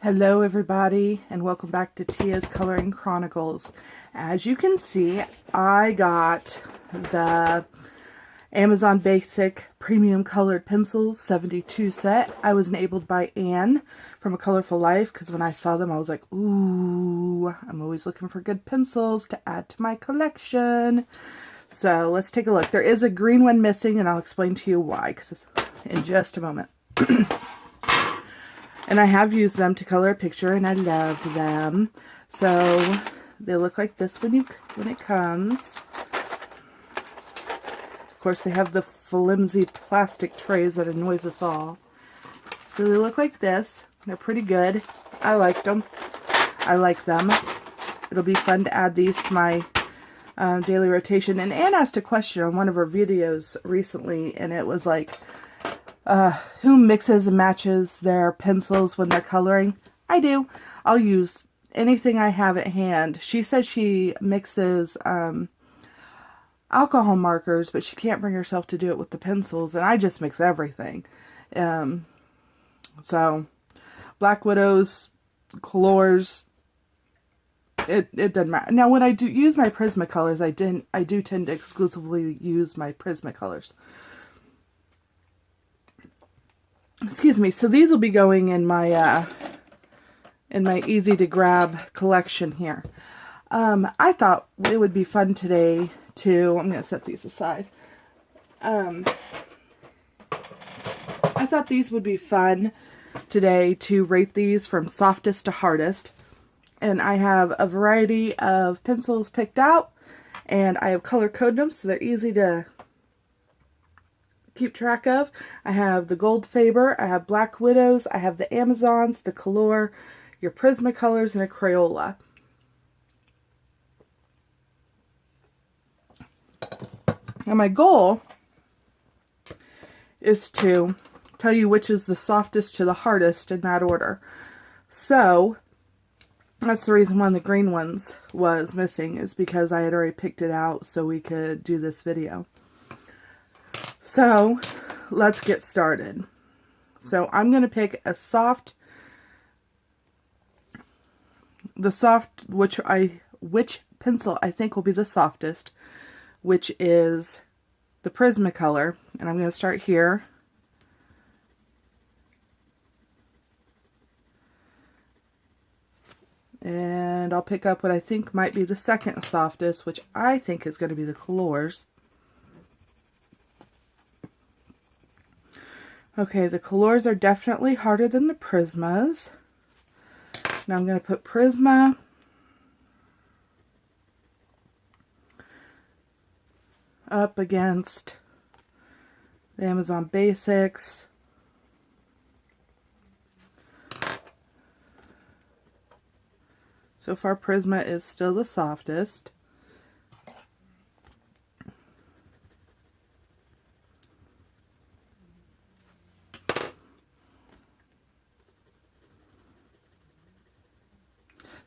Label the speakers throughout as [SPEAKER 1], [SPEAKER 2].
[SPEAKER 1] Hello everybody, and welcome back to Tia's Coloring Chronicles. As you can see, I got the Amazon Basic Premium Colored Pencils 72 set. I was enabled by Anne from A Colorful Life because when I saw them I was like, ooh, I'm always looking for good pencils to add to my collection. So let's take a look. There is a green one missing and I'll explain to you why in just a moment. And I have used them to color a picture, and I love them. So they look like this when it comes. Of course, they have the flimsy plastic trays that annoys us all. So they look like this. They're pretty good. I liked them. I like them. It'll be fun to add these to my daily rotation. And Anne asked a question on one of her videos recently, and it was like, who mixes and matches their pencils when they're coloring? I do. I'll use anything I have at hand. She says she mixes alcohol markers, but she can't bring herself to do it with the pencils, and I just mix everything. So, Black Widows, colors, it doesn't matter. Now, when I do use my Prismacolors, I do tend to exclusively use my Prismacolors. Excuse me. So these will be going in my easy to grab collection here. I thought it would be fun today to, I'm going to set these aside. I thought these would be fun today to rate these from softest to hardest. And I have a variety of pencils picked out, and I have color coded them so they're easy to keep track of. I have the Gold Faber, I have Black Widows, I have the Amazons, the Color, your Prismacolors, and a Crayola. And my goal is to tell you which is the softest to the hardest in that order. So, that's the reason one of the green ones was missing, is because I had already picked it out so we could do this video. So, let's get started. So, I'm going to pick a which pencil I think will be the softest, which is the Prismacolor. And I'm going to start here. And I'll pick up what I think might be the second softest, which I think is going to be the Colors. Okay, the Colors are definitely harder than the Prismas. Now I'm going to put Prisma up against the Amazon Basics. So far, Prisma is still the softest.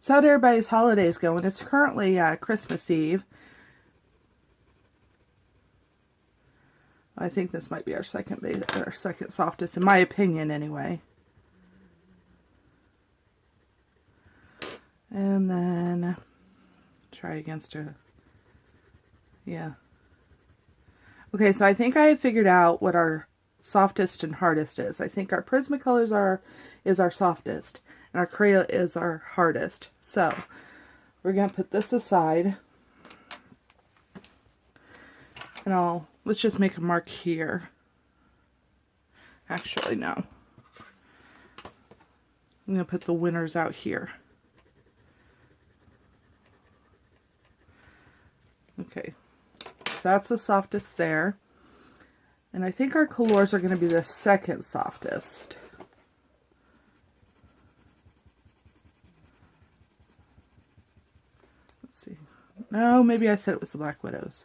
[SPEAKER 1] So how'd everybody's holidays going? It's currently Christmas Eve. I think this might be our second softest, in my opinion, anyway. And then try against a, yeah. Okay, so I think I have figured out what our softest and hardest is. I think our Prismacolors is our softest, and our Crayola is our hardest. So, we're going to put this aside. And let's just make a mark here. Actually, no. I'm going to put the winners out here. Okay, so that's the softest there. And I think our Colors are going to be the second softest. Let's see. No, maybe I said it was the Black Widows.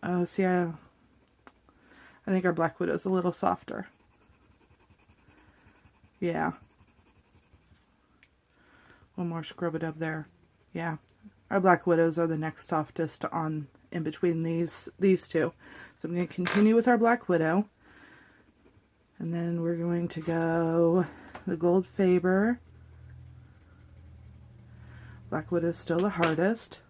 [SPEAKER 1] Oh, see, I think our Black Widow's a little softer. Yeah. One more scrub it up there. Yeah. Our Black Widows are the next softest in between these two. So I'm going to continue with our Black Widow. And then we're going to go the Gold Faber Black Widow is still the hardest.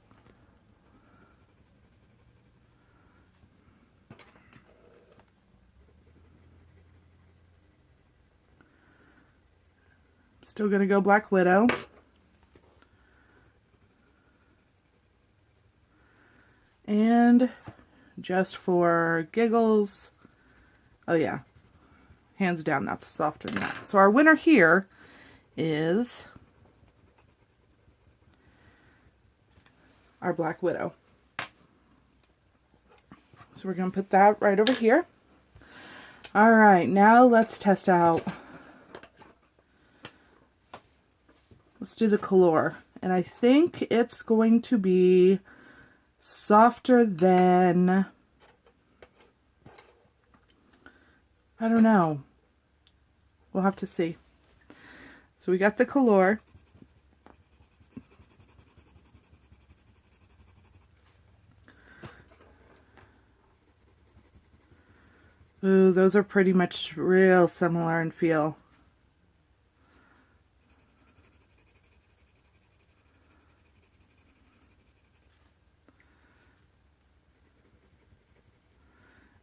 [SPEAKER 1] Still going to go Black Widow. And just for giggles, oh yeah, hands down, that's softer than that. So our winner here is our Black Widow. So we're going to put that right over here. All right, now let's test out. Let's do the color. And I think it's going to be softer than, I don't know. We'll have to see. So we got the color. Ooh, those are pretty much real similar in feel.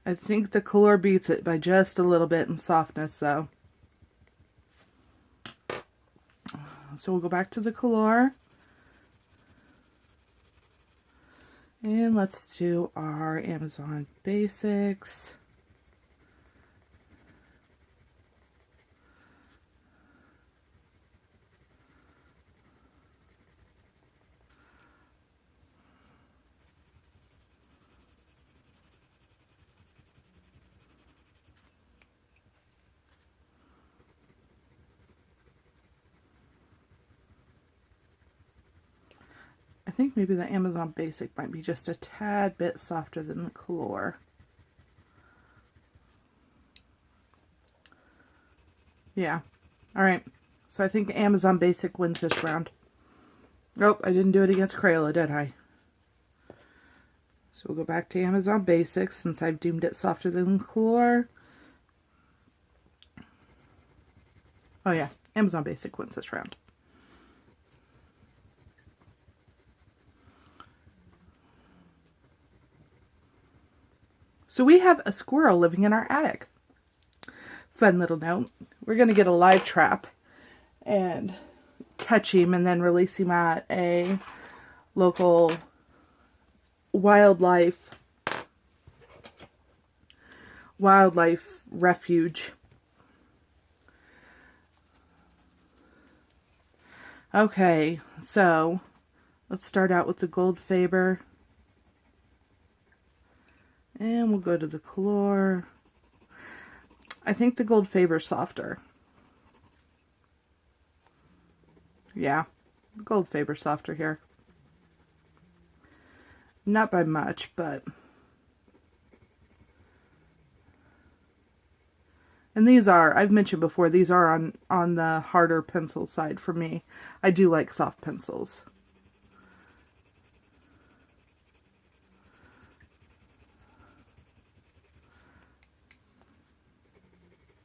[SPEAKER 1] I think the color beats it by just a little bit in softness, though. So we'll go back to the color. And let's do our Amazon Basics. I think maybe the Amazon Basic might be just a tad bit softer than the color. Yeah. All right. So I think Amazon Basic wins this round. Nope, I didn't do it against Crayola, did I? So we'll go back to Amazon Basics since I've deemed it softer than the color. Oh yeah, Amazon Basic wins this round. So we have a squirrel living in our attic. Fun little note. We're going to get a live trap and catch him and then release him at a local wildlife refuge. Okay, so let's start out with the gold Faber. And we'll go to the color. I think the gold Faber's softer. Yeah, the gold Faber's softer here. Not by much, but... And these are, I've mentioned before, these are on the harder pencil side for me. I do like soft pencils.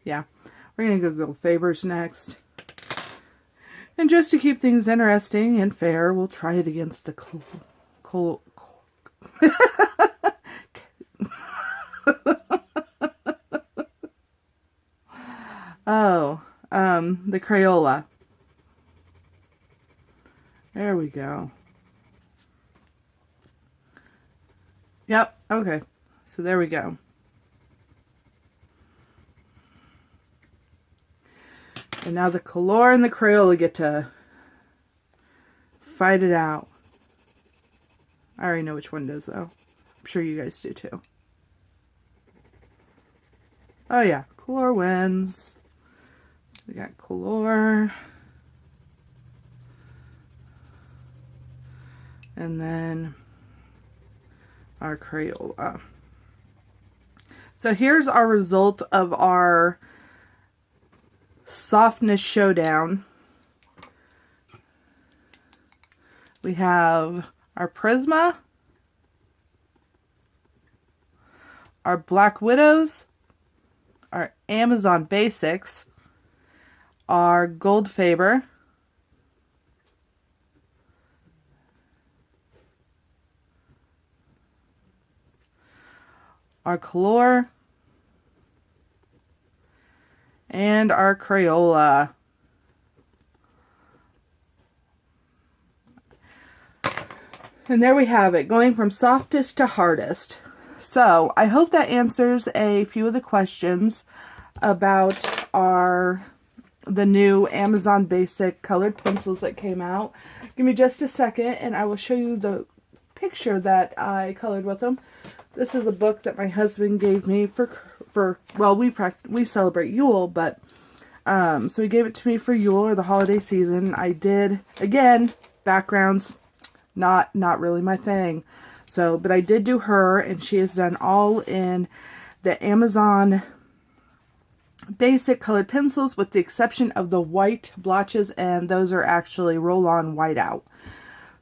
[SPEAKER 1] Yeah, we're going to go Fabers next. And just to keep things interesting and fair, we'll try it against the the Crayola. There we go. Yep, okay. So there we go. And now the color and the Crayola get to fight it out. I already know which one does, though. I'm sure you guys do, too. Oh, yeah. Color wins. So we got color. And then our Crayola. So here's our result of our Softness Showdown. We have our Prisma, our Black Widows, our Amazon Basics, our Gold Faber, our Color, and our Crayola. And there we have it, going from softest to hardest. So I hope that answers a few of the questions about the new Amazon Basic colored pencils that came out. Give me just a second and I will show you the picture that I colored with them. This is a book that my husband gave me for well, we celebrate Yule, but so he gave it to me for Yule, or the holiday season. I did, again, backgrounds, not really my thing. So, but I did do her, and she has done all in the Amazon Basic colored pencils, with the exception of the white blotches, and those are actually roll-on whiteout.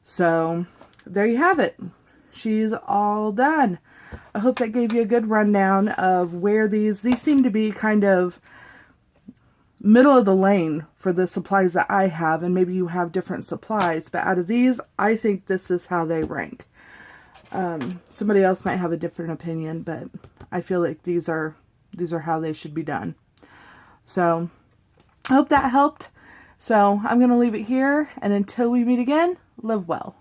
[SPEAKER 1] So, there you have it. She's all done. I hope that gave you a good rundown of where these seem to be kind of middle of the lane for the supplies that I have, and maybe you have different supplies, but out of these, I think this is how they rank. Somebody else might have a different opinion, but I feel like these are how they should be done. So, I hope that helped. So, I'm going to leave it here, and until we meet again, live well.